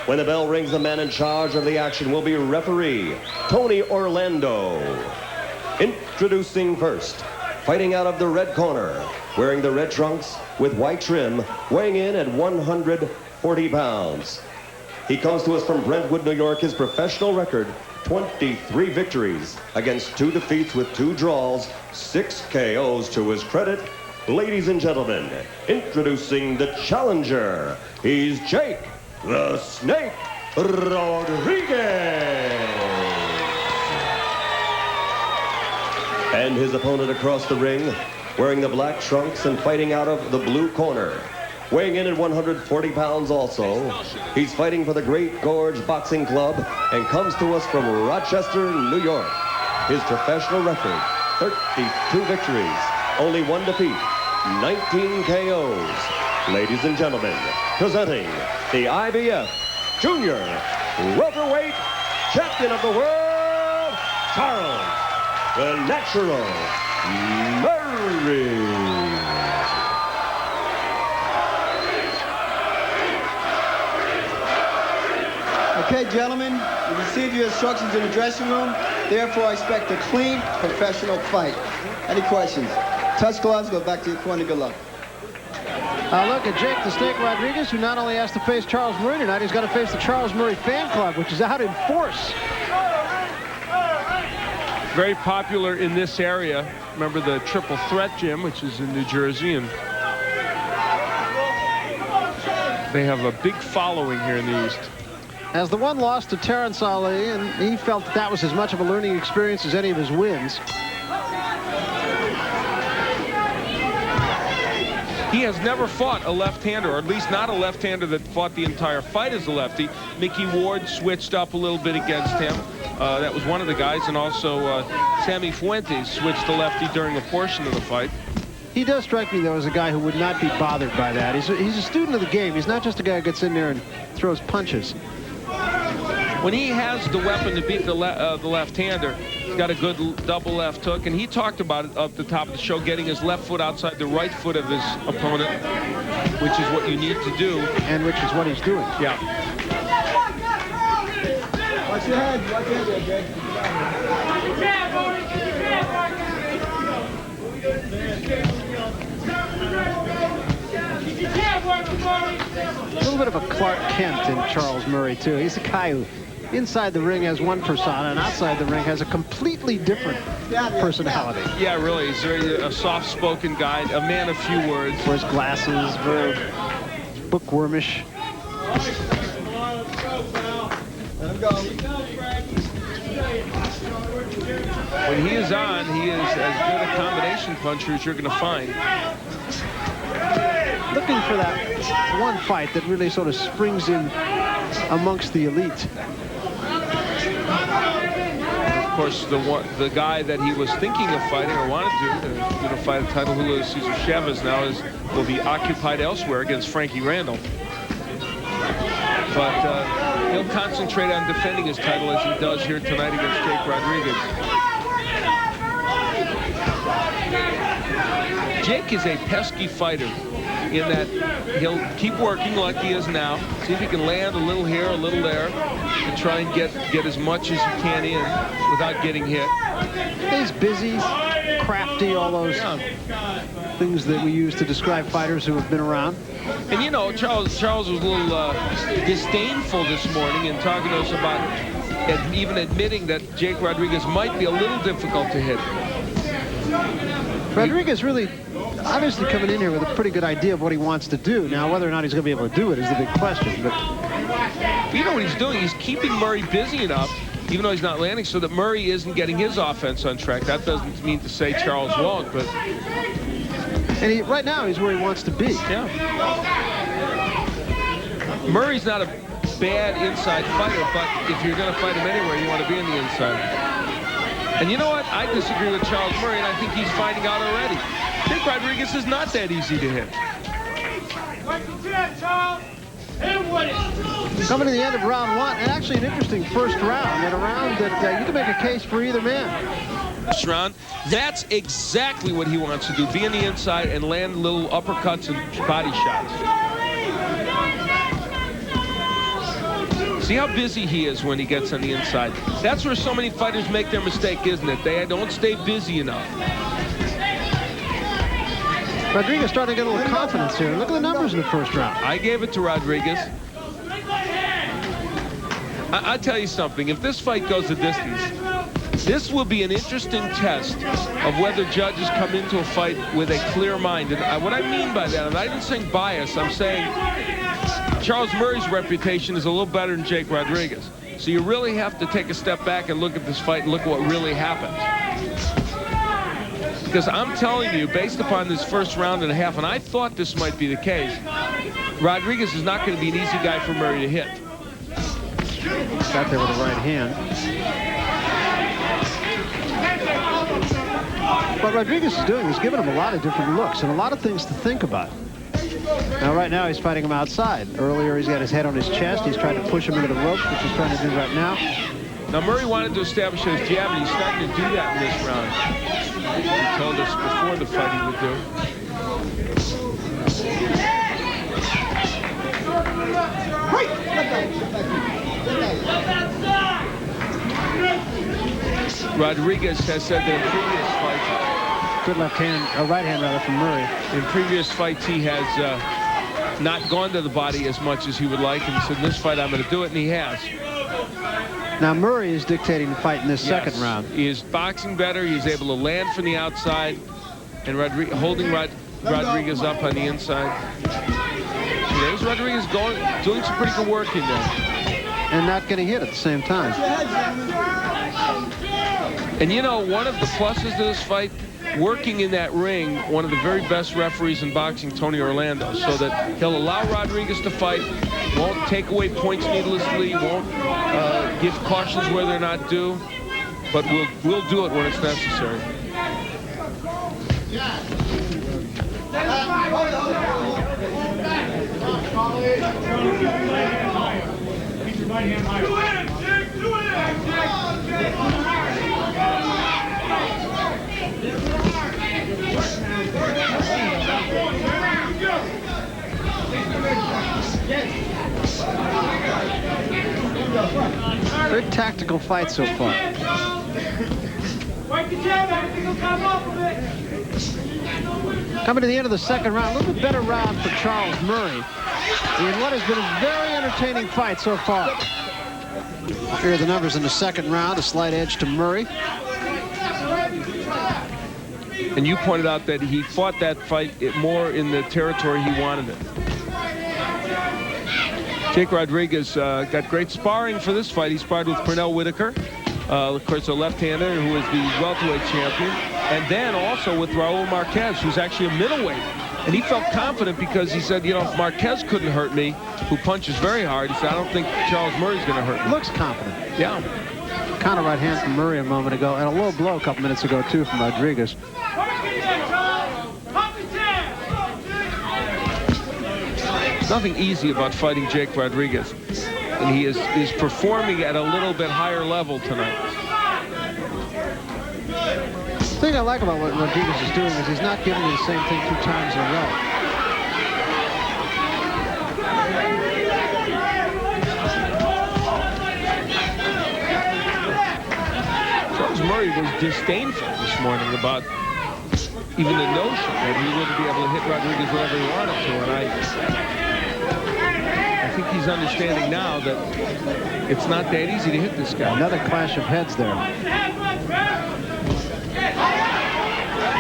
When the bell rings, the man in charge of the action will be referee Tony Orlando. Introducing first, fighting out of the red corner, wearing the red trunks with white trim, weighing in at 140 pounds. He comes to us from Brentwood, New York. His professional record, 23 victories against 2 defeats with 2 draws, 6 KOs to his credit. Ladies and gentlemen, introducing the challenger. He's Jake the Snake Rodriguez. And his opponent across the ring, wearing the black trunks and fighting out of the blue corner. Weighing in at 140 pounds also, he's fighting for the Great Gorge Boxing Club and comes to us from Rochester, New York. His professional record, 32 victories, only 1 defeat, 19 KOs. Ladies and gentlemen, presenting the IBF Junior Welterweight Champion of the World, Charles the Natural Murray. Okay, gentlemen, you received your instructions in the dressing room. Therefore, I expect a clean, professional fight. Any questions? Touch gloves, go back to your corner. Good luck. Look at Jake the Snake Rodriguez, who not only has to face Charles Murray tonight, he's got to face the Charles Murray fan club, which is out in force. Very popular in this area. Remember the Triple Threat Gym, which is in New Jersey, and they have a big following here in the East. As the one lost to Terrence Ali, and he felt that was as much of a learning experience as any of his wins. He has never fought a left-hander, or at least not a left-hander that fought the entire fight as a lefty. Mickey Ward switched up a little bit against him. That was one of the guys, and also Sammy Fuentes switched to lefty during a portion of the fight. He does strike me, though, as a guy who would not be bothered by that. He's a student of the game. He's not just a guy who gets in there and throws punches. When he has the weapon to beat the left-hander, he's got a good double left hook, and he talked about it up the top of the show, getting his left foot outside the right foot of his opponent, which is what you need to do. And which is what he's doing. Yeah. Watch your head. Watch your head, Jake. A little bit of a Clark Kent in Charles Murray, too. He's a guy who, inside the ring, has one persona, and outside the ring has a completely different personality. Yeah, really. He's a soft-spoken guy, a man of few words. Wears glasses, very bookwormish. Let him go. When he is on, he is as good a combination puncher as you're going to find. Looking for that one fight that really sort of springs in amongst the elite. Of course, the guy that he was thinking of fighting or wanted to fight a title, Julio Cesar Chavez, now will be occupied elsewhere against Frankie Randall. But he'll concentrate on defending his title as he does here tonight against Jake Rodriguez. Jake is a pesky fighter in that he'll keep working like he is now, see if he can land a little here, a little there, and try and get as much as he can in without getting hit. He's busy, crafty, all those things that we use to describe fighters who have been around. And you know, Charles was a little disdainful this morning in talking to us about even admitting that Jake Rodriguez might be a little difficult to hit. Rodriguez really obviously coming in here with a pretty good idea of what he wants to do. Now, whether or not he's going to be able to do it is the big question. But you know what he's doing? He's keeping Murray busy enough, even though he's not landing, so that Murray isn't getting his offense on track. That doesn't mean to say Charles won't, but... And right now, he's where he wants to be. Yeah. Murray's not a bad inside fighter, but if you're going to fight him anywhere, you want to be in the inside. And you know what? I disagree with Charles Murray, and I think he's finding out already. Jake Rodriguez is not that easy to hit. Coming to the end of round one, and actually an interesting first round, and a round that you can make a case for either man. First round, that's exactly what he wants to do, be in the inside and land little uppercuts and body shots. See how busy he is when he gets on the inside. That's where so many fighters make their mistake, isn't it? They don't stay busy enough. Rodriguez starting to get a little confidence here. Look at the numbers in the first round. I gave it to Rodriguez. I'll tell you something. If this fight goes the distance, this will be an interesting test of whether judges come into a fight with a clear mind. And what I mean by that, and I didn't say bias, I'm saying Charles Murray's reputation is a little better than Jake Rodriguez. So you really have to take a step back and look at this fight and look at what really happened. Because I'm telling you, based upon this first round and a half, and I thought this might be the case, Rodriguez is not going to be an easy guy for Murray to hit. Got there with the right hand. What Rodriguez is doing is giving him a lot of different looks and a lot of things to think about. Now, right now, he's fighting him outside. Earlier, he's got his head on his chest. He's trying to push him into the ropes, which he's trying to do right now. Now, Murray wanted to establish his jab, and he's starting to do that in this round. He told us before the fight he would do. Rodriguez has said that in previous fights, good left hand, or right hand rather, from Murray. In previous fights, he has not gone to the body as much as he would like, and he said, in this fight, I'm going to do it, and he has. Now, Murray is dictating the fight in this second round. He is boxing better. He's able to land from the outside, and holding Rodriguez up on the inside. So there's Rodriguez doing some pretty good work in there. And not getting hit at the same time. And you know, one of the pluses to this fight, working in that ring, one of the very best referees in boxing, Tony Orlando, so that he'll allow Rodriguez to fight, won't take away points needlessly, won't give cautions where they're not due, but we'll do it when it's necessary. Very tactical fight so far. Coming to the end of the second round, a little bit better round for Charles Murray in what has been a very entertaining fight so far. Here are the numbers in the second round, a slight edge to Murray. And you pointed out that he fought that fight more in the territory he wanted it. Jake Rodriguez got great sparring for this fight. He sparred with Pernell Whitaker, of course, a left-hander who is the welterweight champion, and then also with Raul Marquez, who's actually a middleweight. And he felt confident because he said, you know, if Marquez couldn't hurt me, who punches very hard, he said, I don't think Charles Murray's going to hurt me. Looks confident. Yeah. Counter right hand from Murray a moment ago, and a low blow a couple minutes ago, too, from Rodriguez. There's nothing easy about fighting Jake Rodriguez. And he is performing at a little bit higher level tonight. The thing I like about what Rodriguez is doing is he's not giving you the same thing 2 times in a row. Charles Murray was disdainful this morning about even the notion that he wouldn't be able to hit Rodriguez whenever he wanted to. And I think he's understanding now that it's not that easy to hit this guy. Another clash of heads there.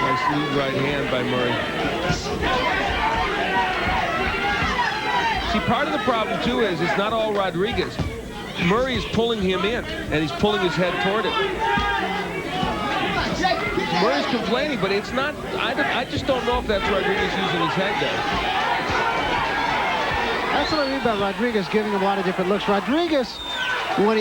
Nice lead right hand by Murray. See, part of the problem, too, is it's not all Rodriguez. Murray is pulling him in, and he's pulling his head toward it. Murray's complaining, but it's not. I just don't know if that's Rodriguez using his head there. That's what I mean by Rodriguez giving him a lot of different looks. Rodriguez, when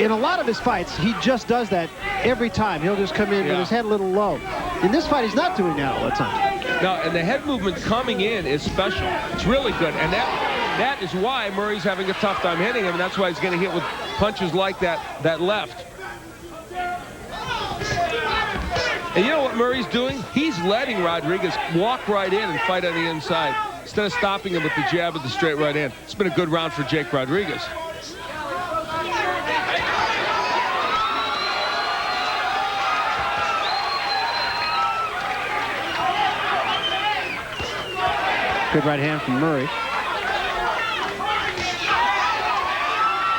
in a lot of his fights, he just does that every time. He'll just come in with his head a little low. In this fight, he's not doing that all the time. No, and the head movement coming in is special. It's really good, and that is why Murray's having a tough time hitting him, and that's why he's going to hit with punches like that left. And you know what Murray's doing? He's letting Rodriguez walk right in and fight on the inside instead of stopping him with the jab of the straight right hand. It's been a good round for Jake Rodriguez. Good right hand from Murray.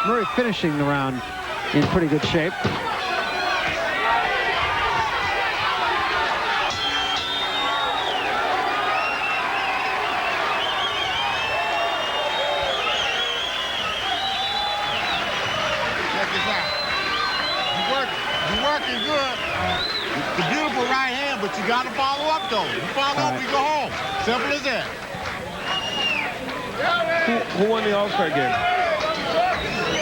Murray finishing the round in pretty good shape. You're working good. It's a beautiful right hand, but you got to follow up, though. You follow up, you go home. Simple as that. Who won the All-Star game?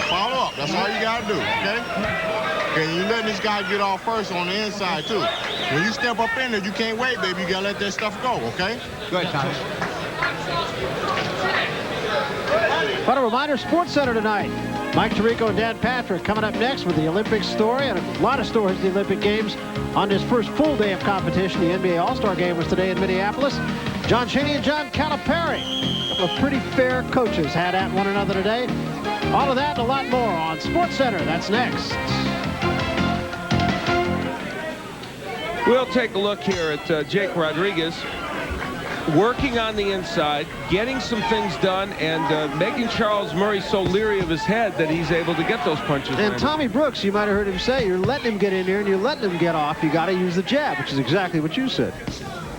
Follow up. That's all you got to do, okay? Okay, you're letting this guy get off first on the inside, too. When you step up in there, you can't wait, baby. You got to let that stuff go, okay? Go ahead, Thomas. What a reminder, Sports Center tonight. Mike Tirico and Dan Patrick coming up next with the Olympic story and a lot of stories of the Olympic Games on this first full day of competition. The NBA All-Star Game was today in Minneapolis. John Cheney and John Calipari, a couple of pretty fair coaches, had at one another today. All of that and a lot more on Sports Center. That's next. We'll take a look here at Jake Rodriguez working on the inside, getting some things done, and making Charles Murray so leery of his head that he's able to get those punches. And landed. Tommy Brooks, you might have heard him say, you're letting him get in here and you're letting him get off. You got to use the jab, which is exactly what you said.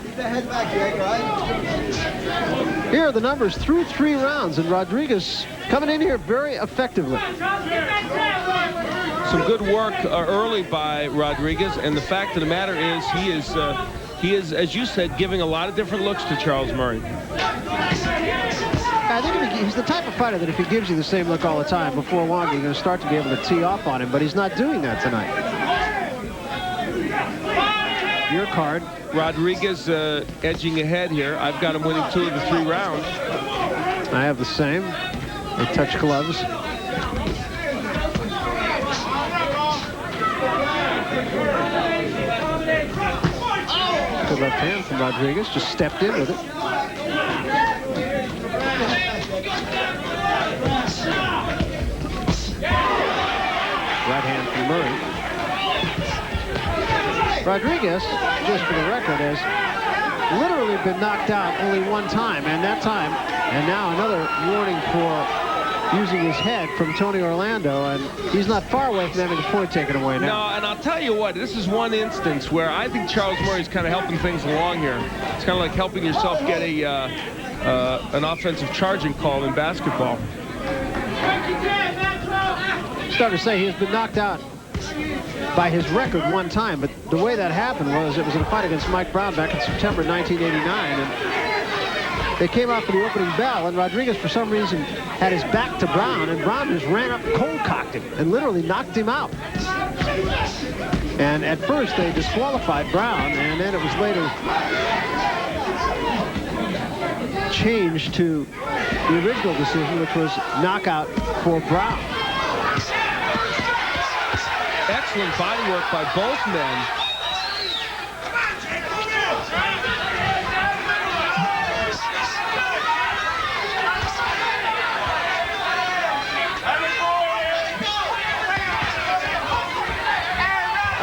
Keep the head back, Jake, right? Here are the numbers through 3 rounds, and Rodriguez coming in here very effectively. Some good work early by Rodriguez, and the fact of the matter is he is, as you said, giving a lot of different looks to Charles Murray. I think he's the type of fighter that if he gives you the same look all the time, before long you're going to start to be able to tee off on him, but he's not doing that tonight. Your card. Rodriguez edging ahead here. I've got him winning 2 of the 3 rounds. I have the same. They touch gloves. Good left hand from Rodriguez. Just stepped in with it. Right hand from Murray. Rodriguez, just for the record, has literally been knocked out only 1 time, and that time, and now another warning for using his head from Tony Orlando, and he's not far away from having a point taken away now. No, and I'll tell you what, this is one instance where I think Charles Murray's kind of helping things along here. It's kind of like helping yourself get an offensive charging call in basketball. Started to say he has been knocked out by his record 1 time, but the way that happened was it was in a fight against Mike Brown back in September 1989, and they came out for the opening bell, and Rodriguez for some reason had his back to Brown, and Brown just ran up, cold-cocked him, and literally knocked him out. And at first they disqualified Brown, and then it was later changed to the original decision, which was knockout for Brown. Excellent body work by both men.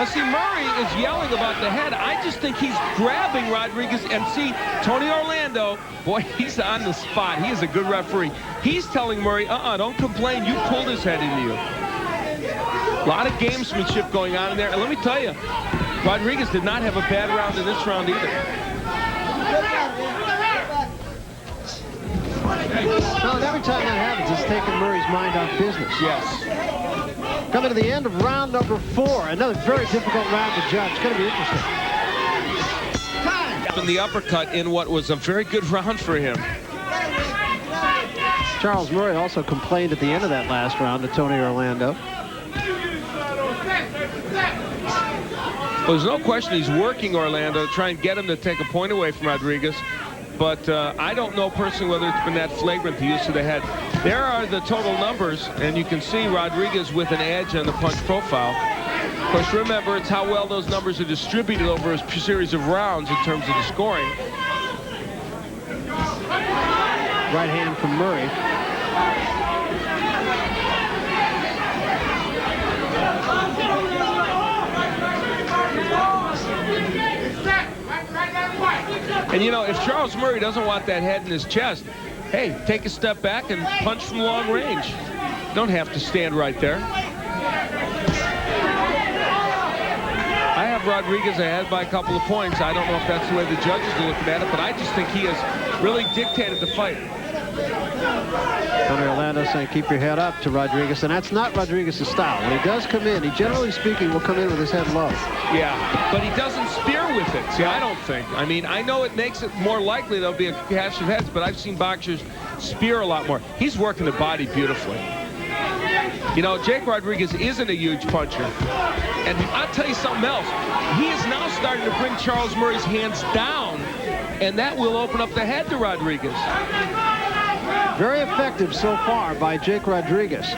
See, Murray is yelling about the head. I just think he's grabbing Rodriguez, and see, Tony Orlando, boy, he's on the spot. He is a good referee. He's telling Murray, don't complain. You pulled his head into you. A lot of gamesmanship going on in there. And let me tell you, Rodriguez did not have a bad round in this round either. Well, every time that happens, it's taking Murray's mind off business. Yes. Coming to the end of round number 4. Another very difficult round to judge. It's going to be interesting. And the uppercut in what was a very good round for him. Charles Murray also complained at the end of that last round to Tony Orlando. Well, there's no question he's working Orlando to try and get him to take a point away from Rodriguez. But I don't know personally whether it's been that flagrant, the use of the head. There are the total numbers, and you can see Rodriguez with an edge on the punch profile. Of course, remember, it's how well those numbers are distributed over a series of rounds in terms of the scoring. Right hand from Murray. And, you know, if Charles Murray doesn't want that head in his chest, hey, take a step back and punch from long range. Don't have to stand right there. I have Rodriguez ahead by a couple of points. I don't know if that's the way the judges are looking at it, but I just think he has really dictated the fight. Tony Orlando saying keep your head up to Rodriguez, and that's not Rodriguez's style. When he does come in, he generally speaking will come in with his head low. Yeah, but he doesn't spear with it. See, I don't think. I mean, I know it makes it more likely there'll be a clash of heads, but I've seen boxers spear a lot more. He's working the body beautifully. You know, Jake Rodriguez isn't a huge puncher. And I'll tell you something else. He is now starting to bring Charles Murray's hands down, and that will open up the head to Rodriguez. Very effective so far by Jake Rodriguez.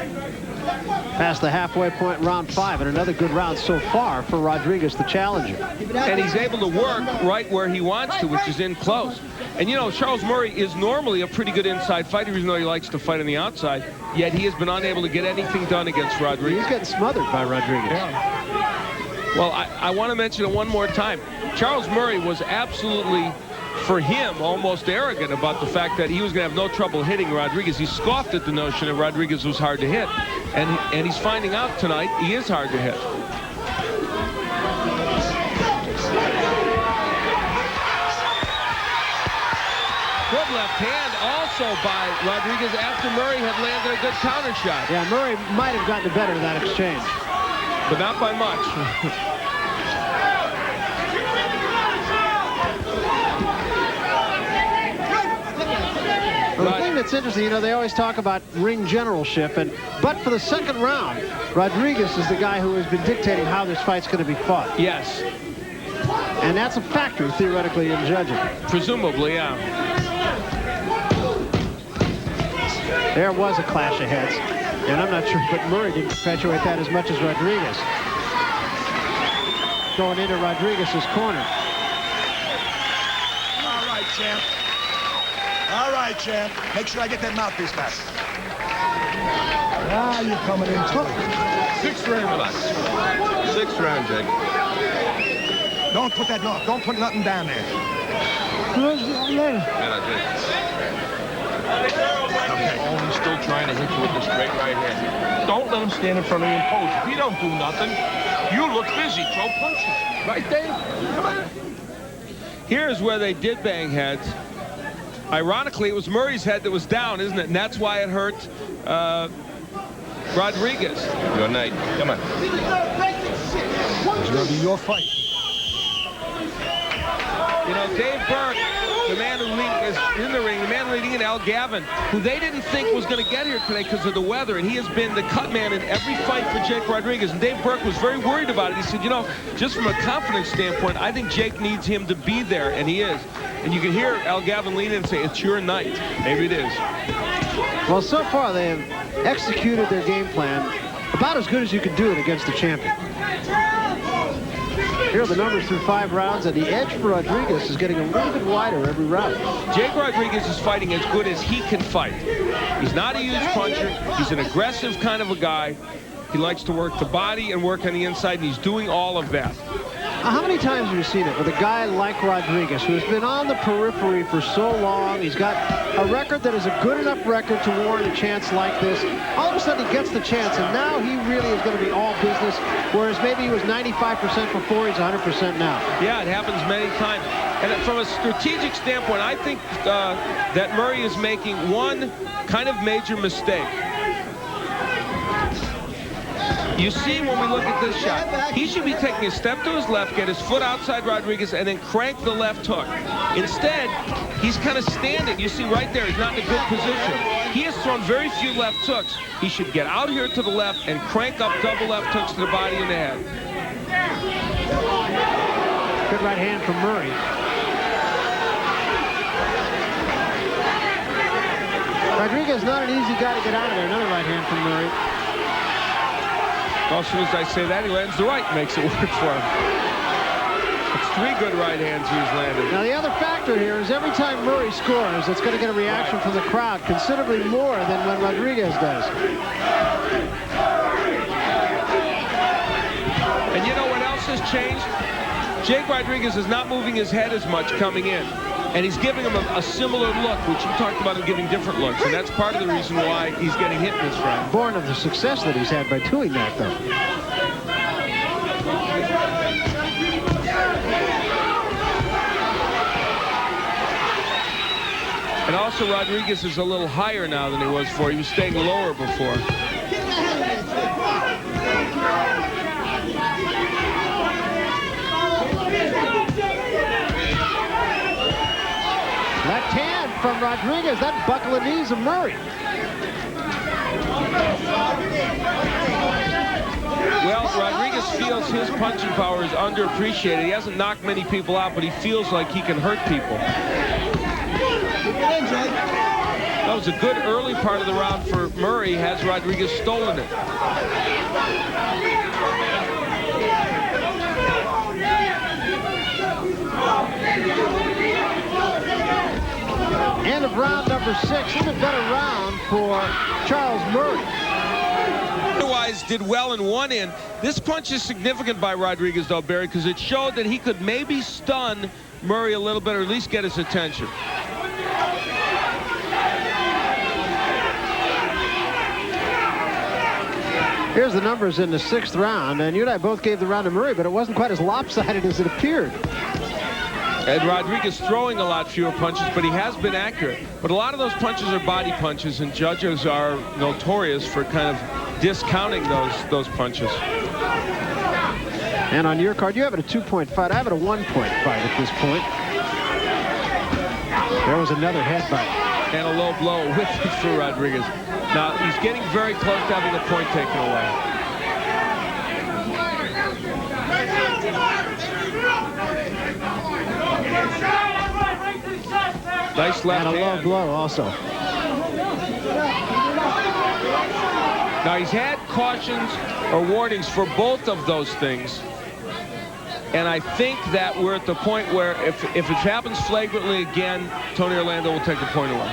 Past the halfway point, round 5, and another good round so far for Rodriguez, the challenger. And he's able to work right where he wants to, which is in close. And, you know, Charles Murray is normally a pretty good inside fighter, even though he likes to fight on the outside, yet he has been unable to get anything done against Rodriguez. He's getting smothered by Rodriguez. Yeah. Well, I want to mention it one more time. Charles Murray was absolutely, for him, almost arrogant about the fact that he was going to have no trouble hitting Rodriguez. He scoffed at the notion that Rodriguez was hard to hit. And he's finding out tonight he is hard to hit. Good left hand also by Rodriguez after Murray had landed a good counter shot. Yeah, Murray might have gotten the better of that exchange. But not by much. Well, the thing that's interesting, you know, they always talk about ring generalship, but for the second round, Rodriguez is the guy who has been dictating how this fight's going to be fought. Yes. And that's a factor, theoretically, in judging. Presumably, yeah. There was a clash of heads, and I'm not sure, but Murray didn't perpetuate that as much as Rodriguez. Going into Rodriguez's corner. All right, champ. All right, champ. Make sure I get that mouthpiece back. Ah, you're coming in too. 6th round. 6th round, Jake. Don't put that, no, don't put nothing down there. Okay. Oh, he's still trying to hit you with the straight right hand. Don't let him stand in front of you and pose. If you don't do nothing, you look busy. Throw punches. Right, Dave? Come on. Here's where they did bang heads. Ironically, it was Murray's head that was down, isn't it? And that's why it hurt Rodriguez. Good night. Come on. It's going to be your fight. You know, Dave Burke, the man who is in the ring, the man leading in Al Gavin, who they didn't think was going to get here today because of the weather, and he has been the cut man in every fight for Jake Rodriguez. And Dave Burke was very worried about it. He said, you know, just from a confidence standpoint, I think Jake needs him to be there, and he is. And you can hear Al Gavin lean in and say, it's your night. Maybe it is. Well, so far they have executed their game plan about as good as you can do it against the champion. Here are the numbers through 5 rounds, and the edge for Rodriguez is getting a little bit wider every round. Jake Rodriguez is fighting as good as he can fight. He's not a huge puncher. He's an aggressive kind of a guy. He likes to work the body and work on the inside, and he's doing all of that. How many times have you seen it with a guy like Rodriguez, who has been on the periphery for so long? He's got a record that is a good enough record to warrant a chance like this. All of a sudden he gets the chance, and now he really is going to be all business, whereas maybe he was 95% before, he's 100% now. Yeah, it happens many times. And from a strategic standpoint, I think that Murray is making one kind of major mistake. You see, when we look at this shot, he should be taking a step to his left, get his foot outside Rodriguez, and then crank the left hook. Instead, he's kind of standing. You see right there, he's not in a good position. He has thrown very few left hooks. He should get out here to the left and crank up double left hooks to the body and the head. Good right hand from Murray. Rodriguez not an easy guy to get out of there. Another right hand from Murray. Well, as soon as I say that, he lands the right, makes it work for him. It's 3 good right hands he's landed. Now, the other factor here is every time Murray scores, it's going to get a reaction from the crowd, considerably more than when Rodriguez does. And you know what else has changed? Jake Rodriguez is not moving his head as much coming in. And he's giving him a similar look, which you talked about him giving different looks. And that's part of the reason why he's getting hit in this round. Born of the success that he's had by doing that, though. And also, Rodriguez is a little higher now than he was before. He was staying lower before. Left hand from Rodriguez. That buckle the knees of Murray. Well, Rodriguez feels his punching power is underappreciated. He hasn't knocked many people out, but he feels like he can hurt people. That was a good early part of the round for Murray. Has Rodriguez stolen it? End of round number 6. Even better round for Charles Murray. Otherwise did well in one end. This punch is significant by Rodriguez, though, Barry, because it showed that he could maybe stun Murray a little bit, or at least get his attention. Here's the numbers in the 6th round, and you and I both gave the round to Murray, but it wasn't quite as lopsided as it appeared. And Rodriguez throwing a lot fewer punches, but he has been accurate. But a lot of those punches are body punches, and judges are notorious for kind of discounting those punches. And on your card, you have it a 2-point fight. I have it a 1-point fight at this point. There was another headbutt. And a low blow with it for Rodriguez. Now, he's getting very close to having a point taken away. Nice left hand. And a low hand. blow also. Now, he's had cautions or warnings for both of those things. And I think that we're at the point where if it happens flagrantly again, Tony Orlando will take the point away.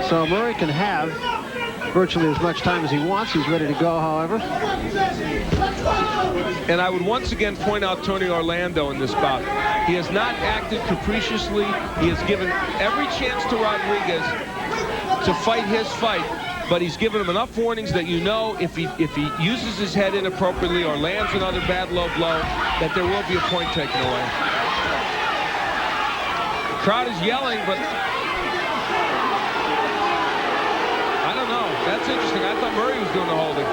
So Murray can have virtually as much time as he wants. He's ready to go, however. And I would once again point out Tony Orlando in this bout. He has not acted capriciously. He has given every chance to Rodriguez to fight his fight, but he's given him enough warnings that you know if he uses his head inappropriately or lands another bad low blow, that there will be a point taken away. The crowd is yelling, but I don't know. That's interesting. I thought Murray was doing the holding.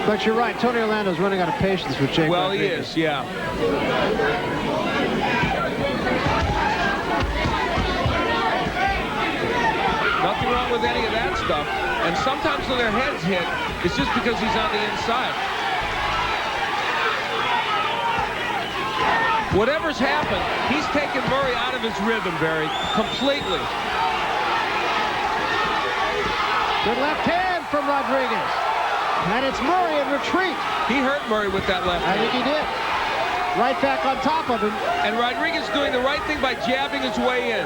But you're right. Tony Orlando's running out of patience with Jake Well, Rodriguez. he is, yeah. Nothing wrong with any of that stuff. And sometimes when their heads hit, it's just because he's on the inside. Whatever's happened, he's taken Murray out of his rhythm, Barry, completely. Good left hand from Rodriguez. And it's Murray in retreat. He hurt Murray with that left hand. I think he did. Right back on top of him. And Rodriguez doing the right thing by jabbing his way in.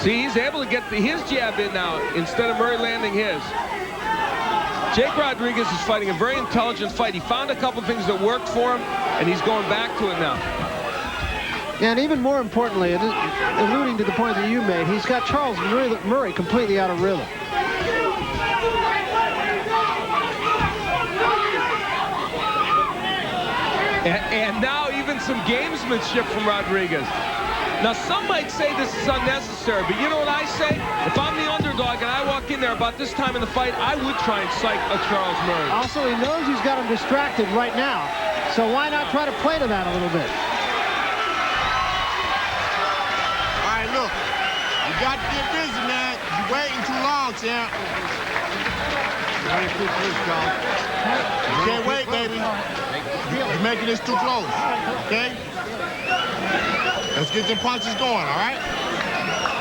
See, he's able to get his jab in now instead of Murray landing his. Jake Rodriguez is fighting a very intelligent fight. He found a couple things that worked for him, and he's going back to it now. And even more importantly, alluding to the point that you made, he's got Charles Murray completely out of rhythm. And now even some gamesmanship from Rodriguez. Now, some might say this is unnecessary, but you know what I say? If I'm the underdog and I walk in there about this time in the fight, I would try and psych a Charles Murray. Also, he knows he's got him distracted right now, so why not try to play to that a little bit? All right, look, you got to get busy, man. You're waiting too long, champ. You can't wait, baby. You're making this too close, okay? Let's get them punches going, all right?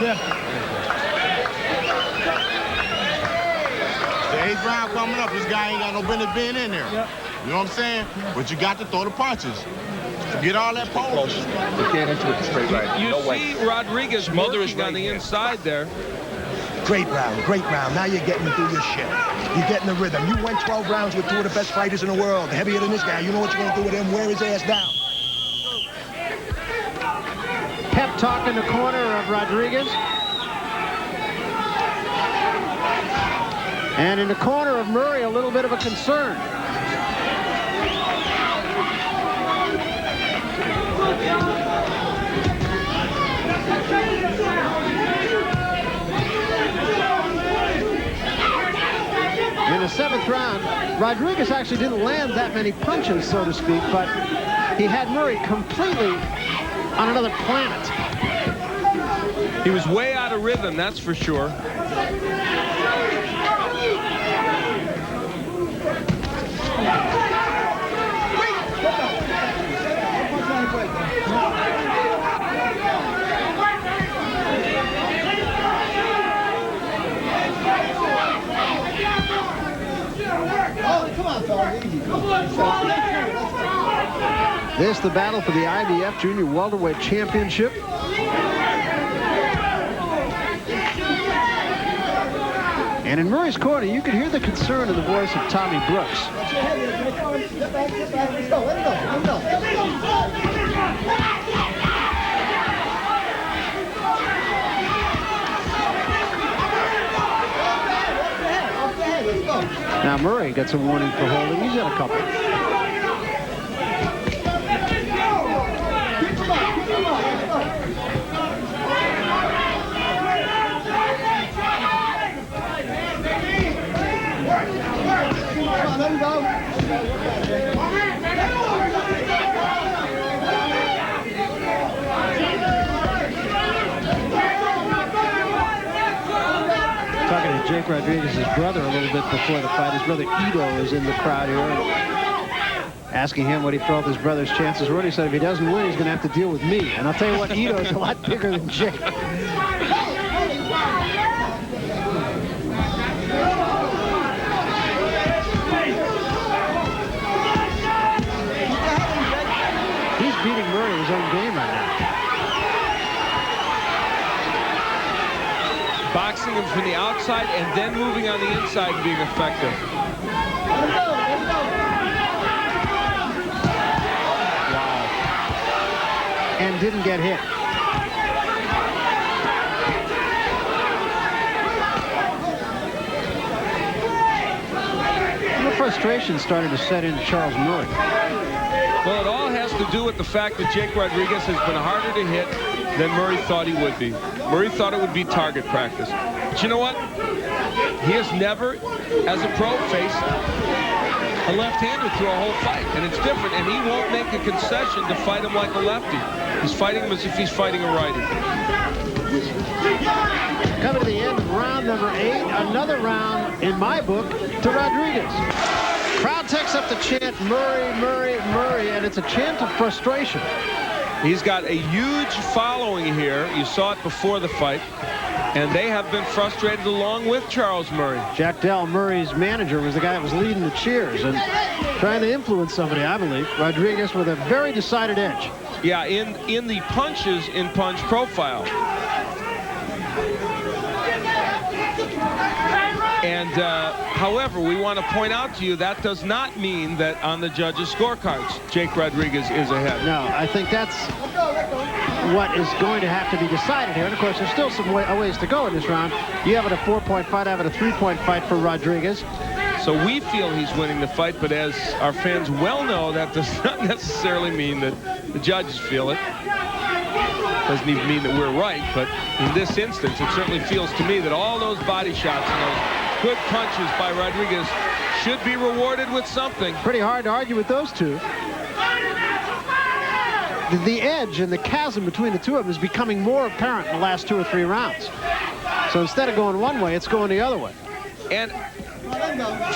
Yeah. The 8th round coming up. This guy ain't got no business being in there. Yep. You know what I'm saying? But you got to throw the punches. Get all that pose. You can't hit you with the straight right. You see Rodriguez working on the inside there to Great round, great round. Now you're getting through your shit. You're getting the rhythm. You went 12 rounds with two of the best fighters in the world. Heavier than this guy. You know what you're going to do with him? Wear his ass down. Pep talk in the corner of Rodriguez. And in the corner of Murray, a little bit of a concern. In the 7th round, Rodriguez actually didn't land that many punches, so to speak, but he had Murray completely on another planet. He was way out of rhythm, that's for sure. This the battle for the IBF Junior Welterweight Championship. And in Murray's corner, you could hear the concern in the voice of Tommy Brooks. Now Murray gets a warning for holding. He's got a couple. Let him go. Talking to Jake Rodriguez's brother a little bit before the fight. His brother Ito is in the crowd here. Asking him what he felt his brother's chances were. He said if he doesn't win, he's going to have to deal with me. And I'll tell you what, Ito's a lot bigger than Jake. He's beating Murray in his own game right now. Boxing him from the outside and then moving on the inside and being effective. Wow. And didn't get hit. The frustration started to set into Charles Murray. Well, it all has to do with the fact that Jake Rodriguez has been harder to hit than Murray thought he would be. Murray thought it would be target practice. But you know what? He has never, as a pro, faced a left-hander through a whole fight. And it's different. And he won't make a concession to fight him like a lefty. He's fighting him as if he's fighting a righty. Coming to the end of round number 8. Another round, in my book, to Rodriguez. Crowd takes up the chant, Murray, Murray, Murray, and it's a chant of frustration. He's got a huge following here. You saw it before the fight. And they have been frustrated along with Charles Murray. Jack Dell, Murray's manager, was the guy that was leading the cheers and trying to influence somebody, I believe. Rodriguez with a very decided edge. Yeah, in the punches in Punch Profile. And, however, we want to point out to you that does not mean that on the judges' scorecards, Jake Rodriguez is ahead. No, I think that's what is going to have to be decided here. And, of course, there's still some ways to go in this round. You have it a 4-point fight. I have it a 3-point fight for Rodriguez. So we feel he's winning the fight, but as our fans well know, that does not necessarily mean that the judges feel it. Doesn't even mean that we're right, but in this instance, it certainly feels to me that all those body shots and those good punches by Rodriguez should be rewarded with something. Pretty hard to argue with those two. The edge and the chasm between the two of them is becoming more apparent in the last 2 or 3 rounds. So instead of going one way, it's going the other way. And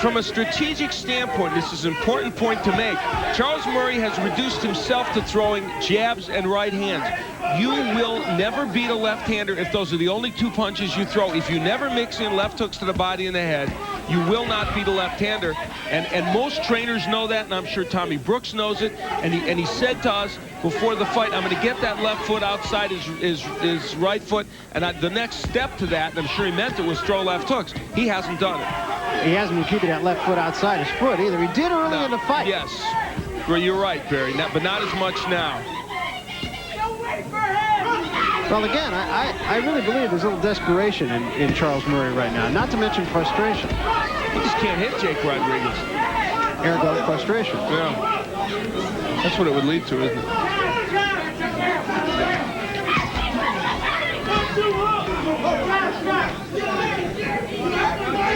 from a strategic standpoint, this is an important point to make. Charles Murray has reduced himself to throwing jabs and right hands. You will never beat a left-hander if those are the only 2 punches you throw. If you never mix in left hooks to the body and the head, you will not beat a left-hander. And most trainers know that, and I'm sure Tommy Brooks knows it. And he said to us, before the fight, I'm going to get that left foot outside his right foot, and the next step to that, and I'm sure he meant it, was throw left hooks. He hasn't done it. He hasn't been keeping that left foot outside his foot either. He did early in the fight. Yes. Well, you're right, Barry, but not as much now. Well, again, I really believe there's a little desperation in Charles Murray right now, not to mention frustration. He just can't hit Jake Rodriguez. Ergo, frustration. Yeah. That's what it would lead to, isn't it?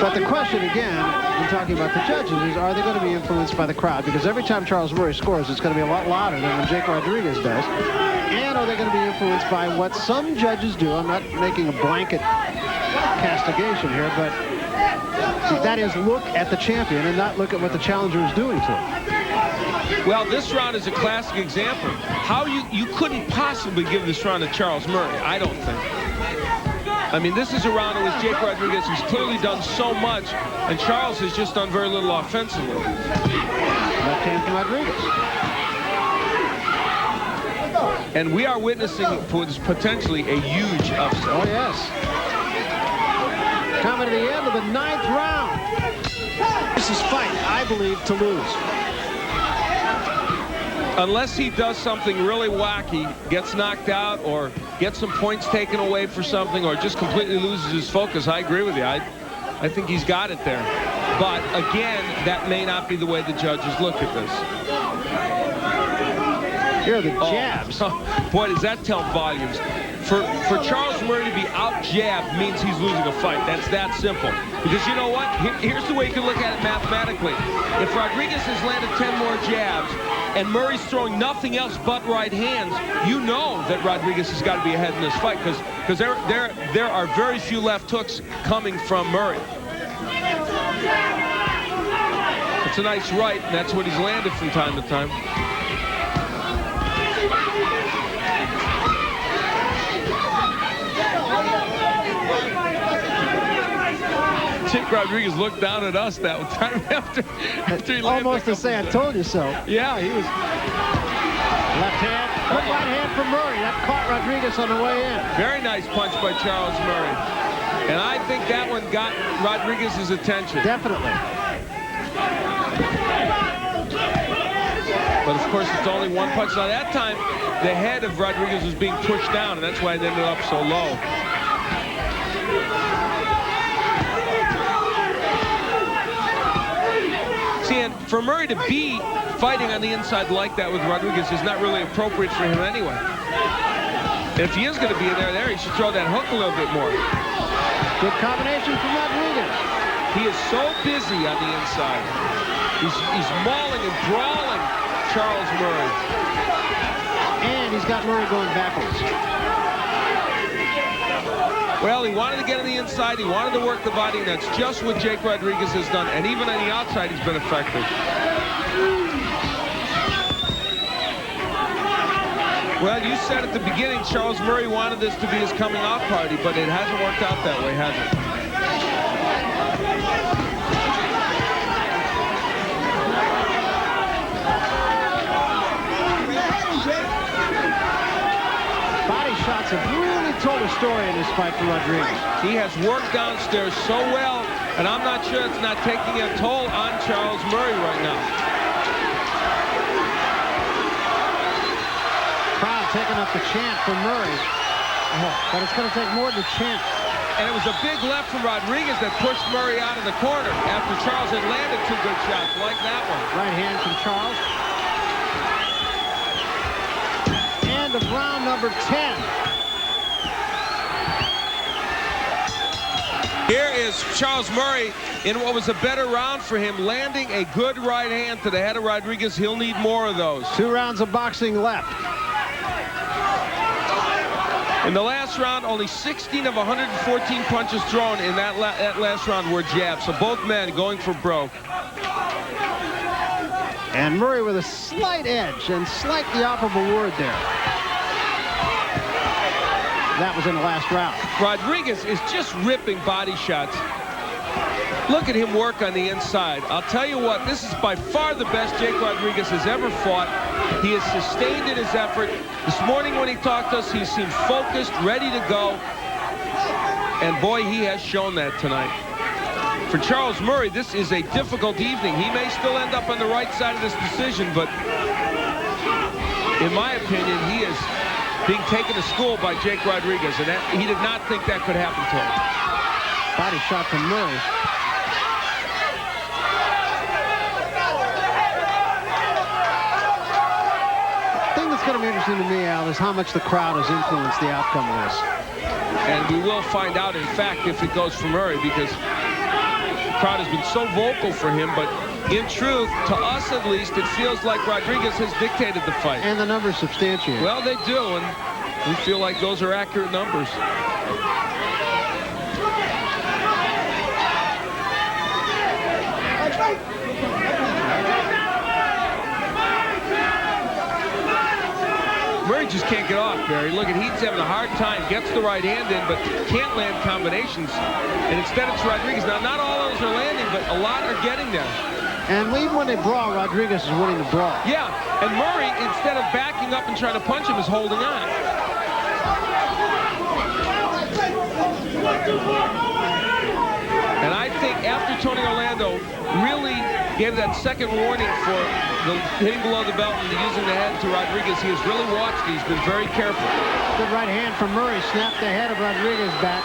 But the question, again, in talking about the judges, is are they going to be influenced by the crowd? Because every time Charles Murray scores, it's going to be a lot louder than when Jake Rodriguez does. And are they going to be influenced by what some judges do? I'm not making a blanket castigation here, but that is look at the champion and not look at what the challenger is doing to him. Well, this round is a classic example. How you couldn't possibly give this round to Charles Murray, I don't think. I mean, this is a round in which Jake Rodriguez has clearly done so much, and Charles has just done very little offensively. Left hand from Rodriguez. And we are witnessing potentially a huge upset. Oh, yes. Coming to the end of the 9th round. This is fight, I believe, to lose. Unless he does something really wacky, gets knocked out, or gets some points taken away for something, or just completely loses his focus, I agree with you. I think he's got it there. But, again, that may not be the way the judges look at this. Here are the jabs. Boy, does that tell volumes. For Charles Murray to be out-jabbed means he's losing a fight. That's that simple. Because you know what? Here's the way you can look at it mathematically. If Rodriguez has landed 10 more jabs and Murray's throwing nothing else but right hands, you know that Rodriguez has got to be ahead in this fight because there are very few left hooks coming from Murray. It's a nice right, and that's what he's landed from time to time. Jake Rodriguez looked down at us that time after he landed. Almost to say, I told you so. Yeah, he was. Left hand, right hand from Murray. That caught Rodriguez on the way in. Very nice punch by Charles Murray. And I think that one got Rodriguez's attention. Definitely. But of course, it's only one punch. Now that time, the head of Rodriguez was being pushed down, and that's why it ended up so low. See, and for Murray to be fighting on the inside like that with Rodriguez is not really appropriate for him anyway. And if he is going to be in there, he should throw that hook a little bit more. Good combination from Rodriguez. He is so busy on the inside. He's mauling and brawling Charles Murray. And he's got Murray going backwards. Well, he wanted to get on the inside. He wanted to work the body, and that's just what Jake Rodriguez has done. And even on the outside, he's been effective. Well, you said at the beginning Charles Murray wanted this to be his coming-out party, but it hasn't worked out that way, has it? Shots have really told a story in this fight for Rodriguez. He has worked downstairs so well, and I'm not sure it's not taking a toll on Charles Murray right now. Crowd taking up the chant for Murray, but it's going to take more than chant. And it was a big left from Rodriguez that pushed Murray out of the corner after Charles had landed 2 good shots like that one. Right hand from Charles. End of round number 10. Here is Charles Murray in what was a better round for him, landing a good right hand to the head of Rodriguez. He'll need more of those. 2 rounds of boxing left. In the last round, only 16 of 114 punches thrown in that last round were jabs. So both men going for broke. And Murray with a slight edge and slightly operable word there. That was in the last round. Rodriguez is just ripping body shots. Look at him work on the inside. I'll tell you what, this is by far the best Jake Rodriguez has ever fought. He has sustained in his effort. This morning when he talked to us, he seemed focused, ready to go. And boy, he has shown that tonight. For Charles Murray, this is a difficult evening. He may still end up on the right side of this decision, but in my opinion, he is being taken to school by Jake Rodriguez, and he did not think that could happen to him. Body shot from Murray. The thing that's going to be interesting to me, Al, is how much the crowd has influenced the outcome of this. And we will find out, in fact, if it goes for Murray, because the crowd has been so vocal for him, but in truth, to us at least, it feels like Rodriguez has dictated the fight. And the numbers substantiate. Well, they do, and we feel like those are accurate numbers. Murray just can't get off, Barry. Look, he's having a hard time, gets the right hand in, but can't land combinations. And instead it's Rodriguez. Now, not all those are landing, but a lot are getting there. And even when they brawl, Rodriguez is winning the brawl. Yeah, and Murray, instead of backing up and trying to punch him, is holding on. And I think after Tony Orlando really gave that second warning for the hitting below the belt and using the head to Rodriguez, he has really watched it. He's been very careful. Good right hand from Murray. Snapped the head of Rodriguez back.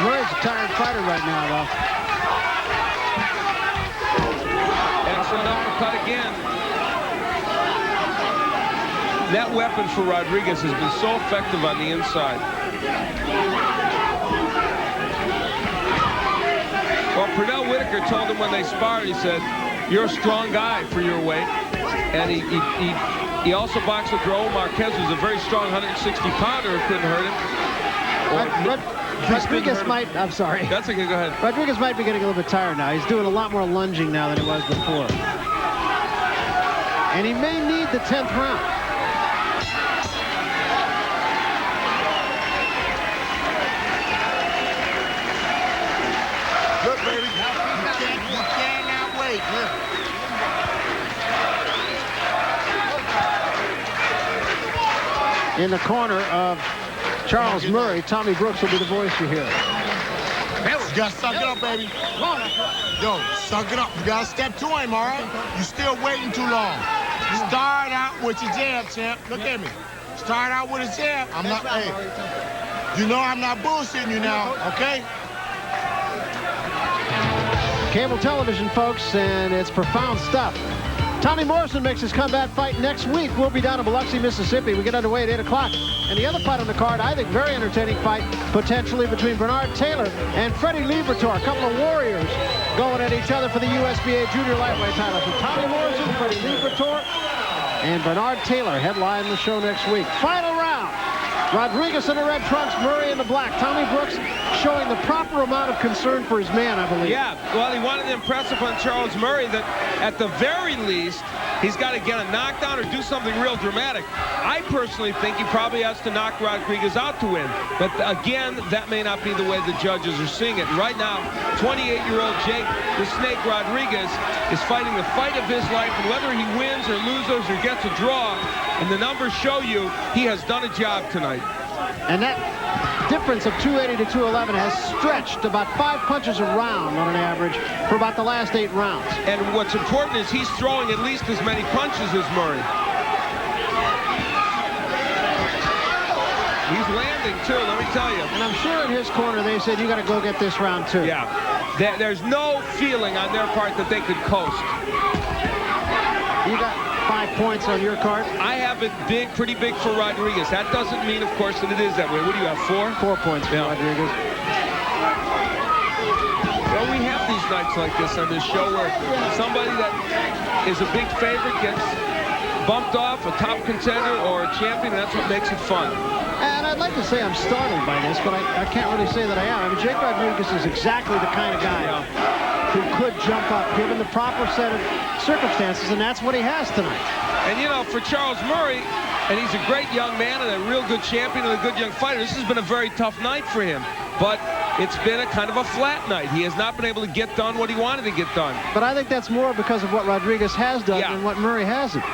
Murray's a tired fighter right now, though. Excellent uppercut again. That weapon for Rodriguez has been so effective on the inside. Well, Pernell Whitaker told him when they sparred, he said, "You're a strong guy for your weight." And he also boxed with Raul Marquez, who's a very strong 160-pounder who couldn't hurt him. Rodriguez might, I'm sorry. That's okay, go ahead. Rodriguez might be getting a little bit tired now. He's doing a lot more lunging now than he was before. And he may need the 10th round. Good, baby. You cannot wait. In the corner of Charles Murray, Tommy Brooks will be the voice you hear. You gotta suck it up, baby. Yo, suck it up. You gotta step to him, all right? You're still waiting too long. Start out with your jab, champ. Look at me. Start out with a jab. I'm not, hey. You know I'm not bullshitting you now, okay? Cable television, folks, and it's profound stuff. Tommy Morrison makes his comeback fight next week. We'll be down in Biloxi, Mississippi. We get underway at 8 o'clock. And the other fight on the card, I think, very entertaining fight, potentially between Bernard Taylor and Freddie Liberatore. A couple of warriors going at each other for the USBA Junior Lightweight title. So Tommy Morrison, Freddie Liberatore, and Bernard Taylor headline the show next week. Final round. Rodriguez in the red trunks, Murray in the black. Tommy Brooks showing the proper amount of concern for his man, I believe. Yeah, well, he wanted to impress upon Charles Murray that at the very least, he's got to get a knockdown or do something real dramatic. I personally think he probably has to knock Rodriguez out to win. But again, that may not be the way the judges are seeing it. Right now, 28-year-old Jake the Snake Rodriguez is fighting the fight of his life. And whether he wins or loses or gets a draw, and the numbers show you he has done a job tonight. And that difference of 280 to 211 has stretched about 5 punches a round on an average for about the last 8 rounds. And what's important is he's throwing at least as many punches as Murray. He's landing, too, let me tell you. And I'm sure in his corner they said, you got to go get this round, too. Yeah. There's no feeling on their part that they could coast. You got 5 points on your card? I have it big, pretty big for Rodriguez. That doesn't mean, of course, that it is that way. What do you have, 4? 4 points for Rodriguez. Well, we have these nights like this on this show where somebody that is a big favorite gets bumped off, a top contender or a champion, and that's what makes it fun. And I'd like to say I'm startled by this, but I can't really say that I am. I mean, Jake Rodriguez is exactly the kind of guy who could jump up given the proper set of circumstances, and that's what he has tonight. And, you know, for Charles Murray, and he's a great young man and a real good champion and a good young fighter, this has been a very tough night for him. But it's been a kind of a flat night. He has not been able to get done what he wanted to get done. But I think that's more because of what Rodriguez has done than what Murray hasn't.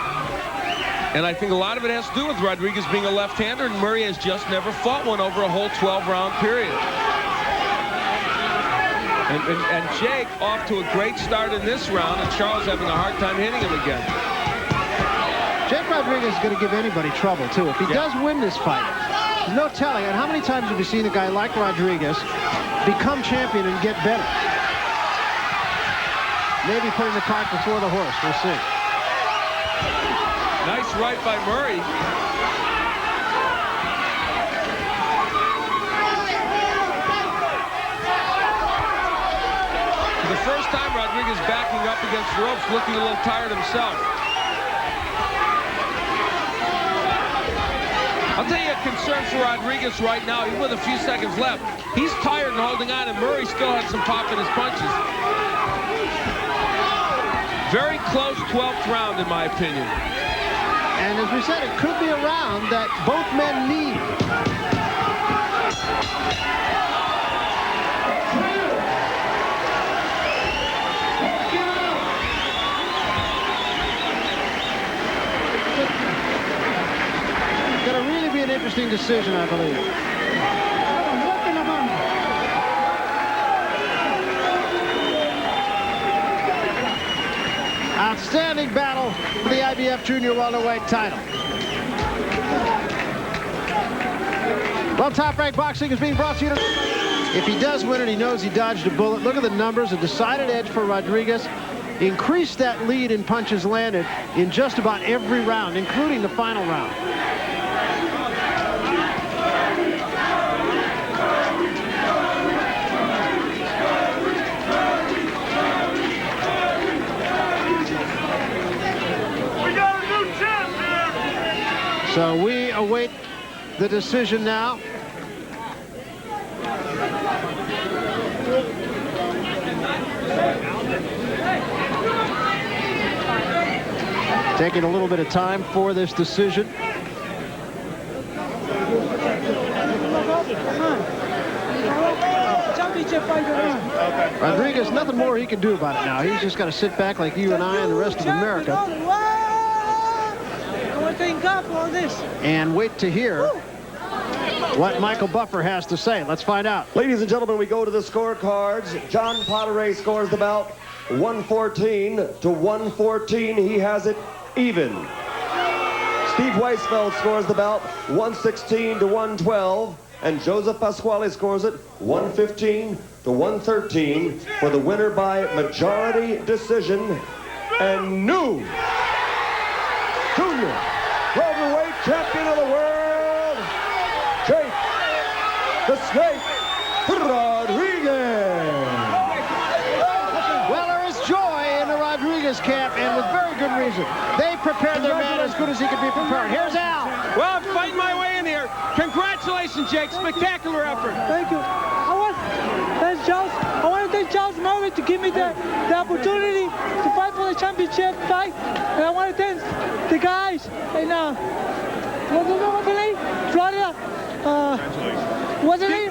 And I think a lot of it has to do with Rodriguez being a left-hander, and Murray has just never fought one over a whole 12-round period. And Jake off to a great start in this round, and Charles having a hard time hitting him again. Jake Rodriguez is going to give anybody trouble, too. If he does win this fight, there's no telling. And how many times have you seen a guy like Rodriguez become champion and get better? Maybe putting the cart before the horse. We'll see. Nice right by Murray. For the first time, Rodriguez backing up against the ropes, looking a little tired himself. I'll tell you a concern for Rodriguez right now, even with a few seconds left. He's tired and holding on, and Murray still has some pop in his punches. Very close 12th round, in my opinion. And as we said, it could be a round that both men need. Going to really be an interesting decision, I believe. Outstanding battle for the IBF Junior Welterweight title. Well, Top Rank Boxing is being brought to you tonight. If he does win it, he knows he dodged a bullet. Look at the numbers. A decided edge for Rodriguez. Increased that lead in punches landed in just about every round, including the final round. So we await the decision now. Taking a little bit of time for this decision. Rodriguez, nothing more he can do about it now. He's just got to sit back like you and I and the rest of America and wait to hear what Michael Buffer has to say. Let's find out. Ladies and gentlemen, we go to the scorecards. John Poteray scores the bout 114 to 114. He has it even. Steve Weisfeld scores the bout 116 to 112. And Joseph Pasquale scores it 115 to 113 for the winner by majority decision and new junior welterweight champion of the world, Jake the Snake Rodriguez. Well, there is joy in the Rodriguez camp, and with very good reason. They prepared their man as good as he could be prepared. Here's Al. Well, I'm fighting my way in here. Congratulations, Jake. Spectacular effort. Thank you. I want to thank Charles Murray to give me the opportunity to fight for the championship fight. And I want to thank the guys in what's the name? Florida. What's the name?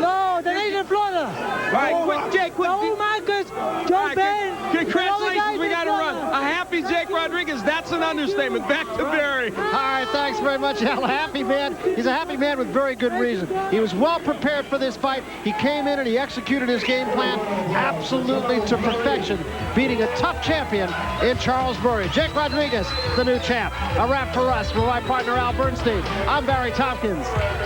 No, the name in Florida. All right, quick, Jake. Quick. Raul Marcus, John Ben. Congratulations, we got to run. A happy Jake Rodriguez. That's an understatement. Back to Barry. All right, thanks very much, Al. Happy man. He's a happy man with very good reason. He was well prepared for this fight. He came in and he executed his game plan absolutely to perfection, beating a tough champion in Charles Murray. Jake Rodriguez, the new champ. A wrap for us. For my partner, Al Bernstein, I'm Barry Tompkins.